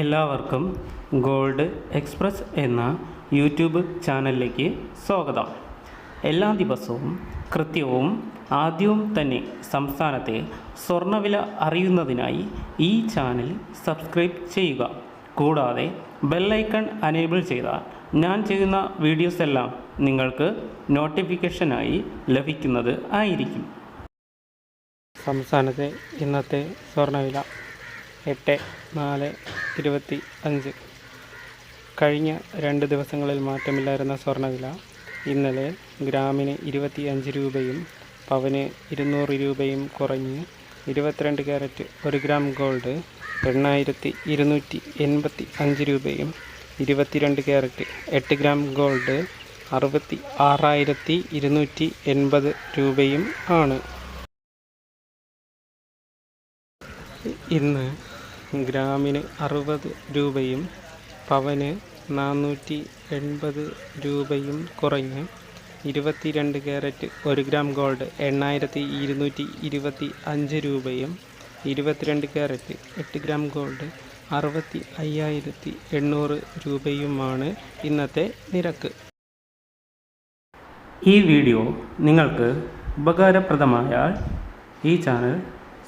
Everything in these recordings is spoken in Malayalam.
എല്ലാവർക്കും ഗോൾഡ് എക്സ്പ്രസ് എന്ന യൂട്യൂബ് ചാനലിലേക്ക് സ്വാഗതം. എല്ലാ ദിവസവും കൃത്യവും ആദ്യവും തന്നെ സംസ്ഥാനത്തെ സ്വർണ്ണവില അറിയുന്നതിനായി ഈ ചാനൽ സബ്സ്ക്രൈബ് ചെയ്യുക. കൂടാതെ ബെല്ലൈക്കൺ അനേബിൾ ചെയ്താൽ ഞാൻ ചെയ്യുന്ന വീഡിയോസ് എല്ലാം നിങ്ങൾക്ക് നോട്ടിഫിക്കേഷനായി ലഭിക്കുന്നത് ആയിരിക്കും. സംസ്ഥാനത്തെ ഇന്നത്തെ സ്വർണ്ണവില 8/4/25. കഴിഞ്ഞ 2 ദിവസങ്ങളിൽ മാറ്റമില്ലായിരുന്ന സ്വർണ്ണവില ഇന്നലെ ഗ്രാമിന് 25 രൂപയും പവന് 200 രൂപയും കുറഞ്ഞ് 22 ക്യാരറ്റ് 1 ഗ്രാം ഗോൾഡ് 8,285 രൂപയും 22 ക്യാരറ്റ് 8 ഗ്രാം ഗോൾഡ് 66,280 രൂപയും ആണ്. ഇന്ന് ഗ്രാമിന് 60 രൂപയും പവന് 480 രൂപയും കുറഞ്ഞ് 22 ക്യാരറ്റ് 1 ഗ്രാം ഗോൾഡ് 8,225 രൂപയും 22 ക്യാരറ്റ് 8 ഗ്രാം ഗോൾഡ് 65,800 രൂപയുമാണ് ഇന്നത്തെ നിരക്ക്. ഈ വീഡിയോ നിങ്ങൾക്ക് ഉപകാരപ്രദമായാൽ ഈ ചാനൽ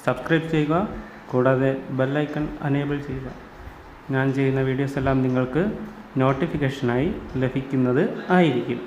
സബ്സ്ക്രൈബ് ചെയ്യുക. കൂടാതെ ബെല്ലൈക്കൺ അനേബിൾ ചെയ്യുക. ഞാൻ ചെയ്യുന്ന വീഡിയോസ് എല്ലാം നിങ്ങൾക്ക് നോട്ടിഫിക്കേഷനായി ലഭിക്കുന്നത് ആയിരിക്കും.